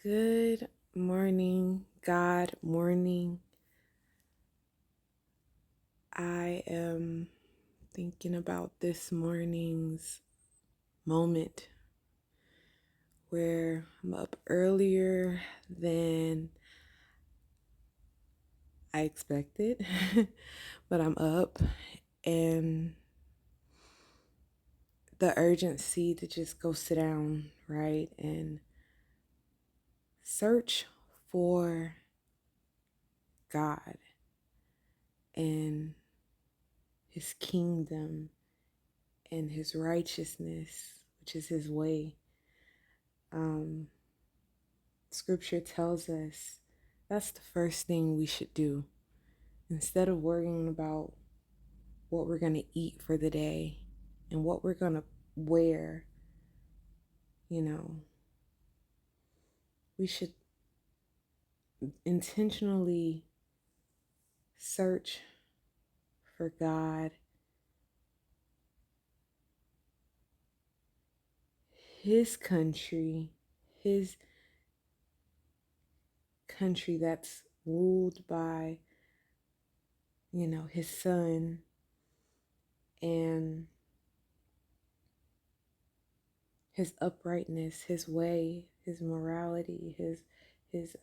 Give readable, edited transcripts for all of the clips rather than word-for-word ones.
Good morning, God morning. I am thinking about this morning's moment where I'm up earlier than I expected, but I'm up and the urgency to just go sit down, right, and search for God and His kingdom and His righteousness, which is His way. Um, Scripture tells us that's the first thing we should do. Instead of worrying about what we're going to eat for the day and what we're going to wear, you know, we should intentionally search for God, His His country that's ruled by, His Son, and His uprightness, His way, His morality, His His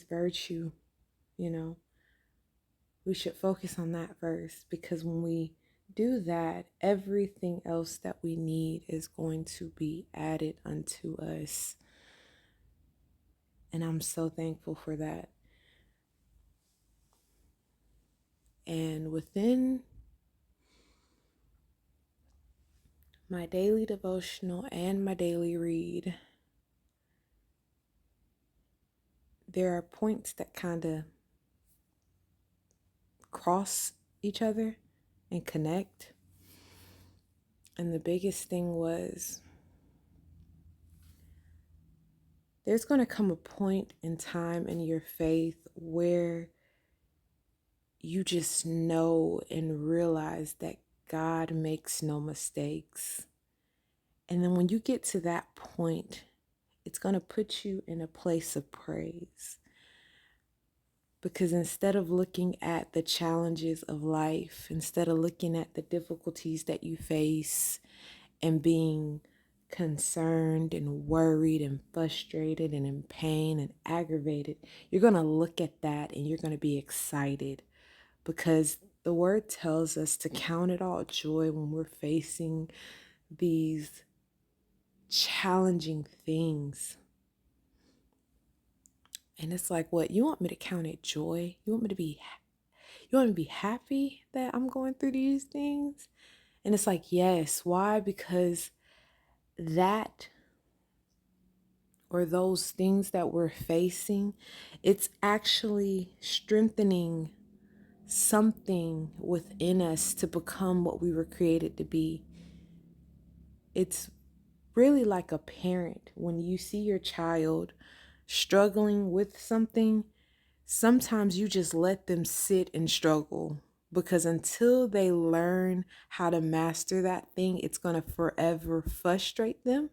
virtue. you know. We should focus on that first, because when we do that, everything else that we need is going to be added unto us. And I'm so thankful for that. And within my daily devotional and my daily read, there are points that kind of cross each other and connect. And the biggest thing was, there's going to come a point in time in your faith where you just know and realize that God makes no mistakes. And then when you get to that point, it's going to put you in a place of praise. Because instead of looking at the challenges of life, instead of looking at the difficulties that you face and being concerned and worried and frustrated and in pain and aggravated, you're going to look at that and you're going to be excited, because the word tells us to count it all joy when we're facing these challenging things. And it's like, what? You want me to count it joy? You want me to be happy that I'm going through these things? And it's like, yes. Why? Because that, or those things that we're facing, it's actually strengthening something within us to become what we were created to be. It's really like a parent. When you see your child struggling with something, sometimes you just let them sit and struggle, because until they learn how to master that thing, it's going to forever frustrate them.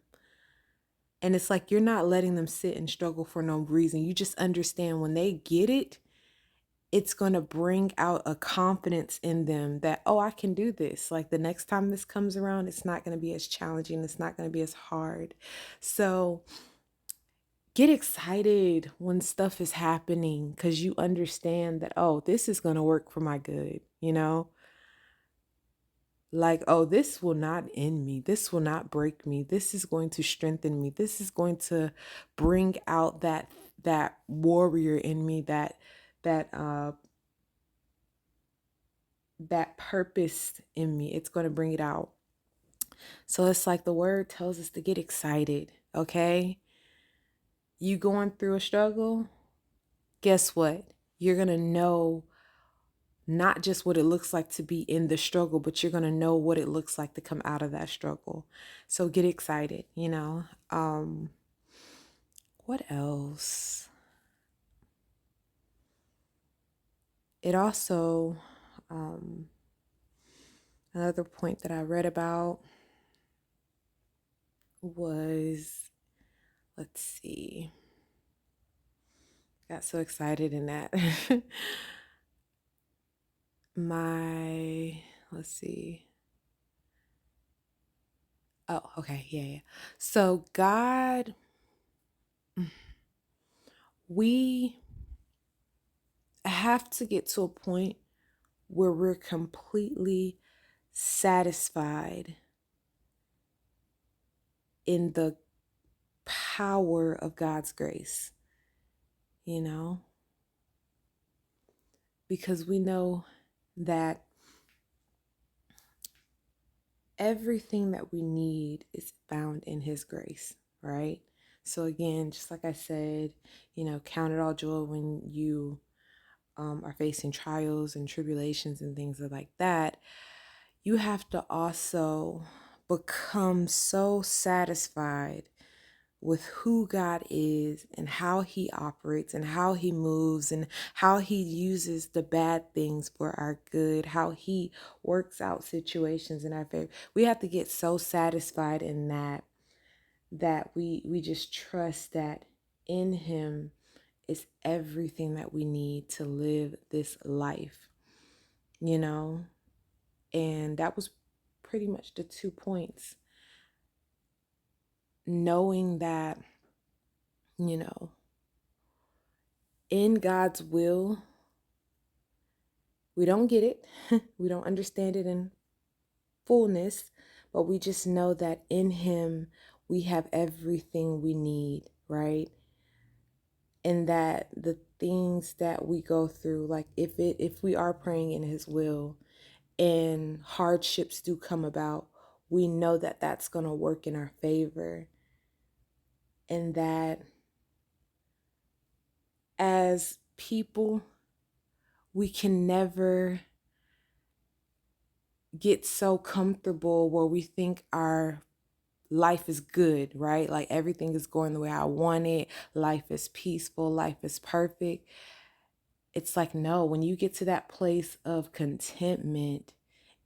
And it's like you're not letting them sit and struggle for no reason. You just understand when they get it, it's going to bring out a confidence in them that, oh, I can do this. Like the next time this comes around, it's not going to be as challenging. It's not going to be as hard. So get excited when stuff is happening, because you understand that, oh, this is going to work for my good, Like, oh, this will not end me. This will not break me. This is going to strengthen me. This is going to bring out that warrior in me, that that purpose in me. It's going to bring it out. So it's like the word tells us to get excited, okay? You going through a struggle? Guess what? You're going to know not just what it looks like to be in the struggle, but you're going to know what it looks like to come out of that struggle. So get excited. What else? It also, another point that I read about was let's see. Got so excited in that. Let's see. Oh, okay. Yeah, yeah. So, God, we have to get to a point where we're completely satisfied in the power of God's grace, you know, because we know that everything that we need is found in His grace, right? So, again, just like I said, count it all joy when you are facing trials and tribulations and things like that. You have to also become so satisfied with who God is and how He operates and how He moves and how He uses the bad things for our good, how He works out situations in our favor. We have to get so satisfied in that we just trust that in Him is everything that we need to live this life, you know? And that was pretty much the 2 points. Knowing that, you know, in God's will, we don't get it. We don't understand it in fullness, but we just know that in Him we have everything we need, right? And that the things that we go through, like if we are praying in His will and hardships do come about, we know that that's going to work in our favor, and that as people, we can never get so comfortable where we think our life is good, right? Like everything is going the way I want it. Life is peaceful. Life is perfect. It's like, no, when you get to that place of contentment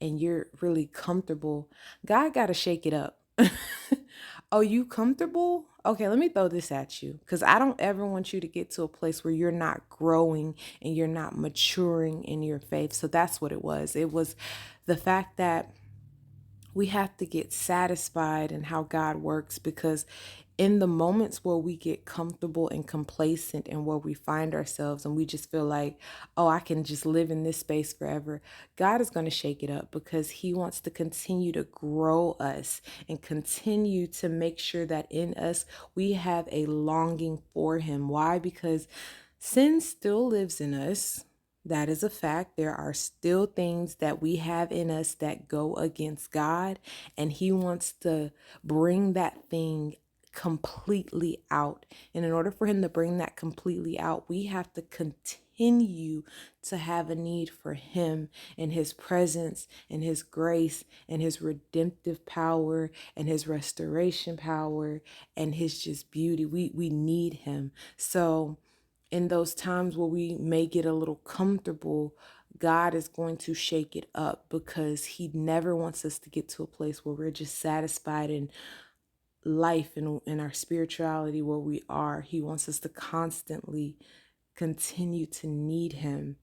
and you're really comfortable, God got to shake it up. Oh, you comfortable? Okay, let me throw this at you, because I don't ever want you to get to a place where you're not growing and you're not maturing in your faith. So that's what it was. It was the fact that we have to get satisfied in how God works, because in the moments where we get comfortable and complacent and where we find ourselves and we just feel like, oh, I can just live in this space forever, God is going to shake it up, because He wants to continue to grow us and continue to make sure that in us we have a longing for Him. Why? Because sin still lives in us. That is a fact. There are still things that we have in us that go against God, and He wants to bring that thing completely out. And in order for Him to bring that completely out, we have to continue to have a need for Him and His presence and His grace and His redemptive power and His restoration power and His just beauty. We need Him. So in those times where we may get a little comfortable, God is going to shake it up, because He never wants us to get to a place where we're just satisfied in life and in our spirituality where we are. He wants us to constantly continue to need Him.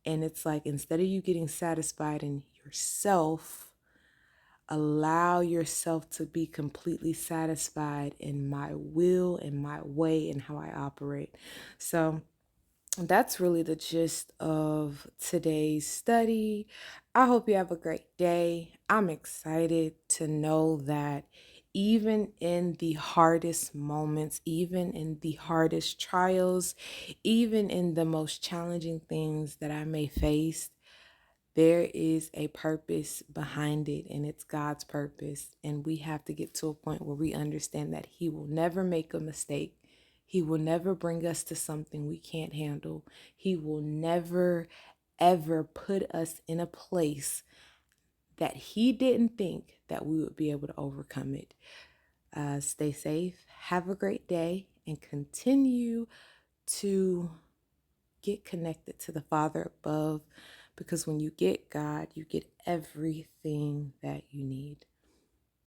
And it's like, instead of you getting satisfied in yourself, allow yourself to be completely satisfied in my will and my way and how I operate. So that's really the gist of today's study. I hope you have a great day. I'm excited to know that even in the hardest moments, even in the hardest trials, even in the most challenging things that I may face, there is a purpose behind it, and it's God's purpose. And we have to get to a point where we understand that He will never make a mistake. He will never bring us to something we can't handle. He will never, ever put us in a place that He didn't think that we would be able to overcome it. Stay safe, have a great day, and continue to get connected to the Father above, because when you get God, you get everything that you need.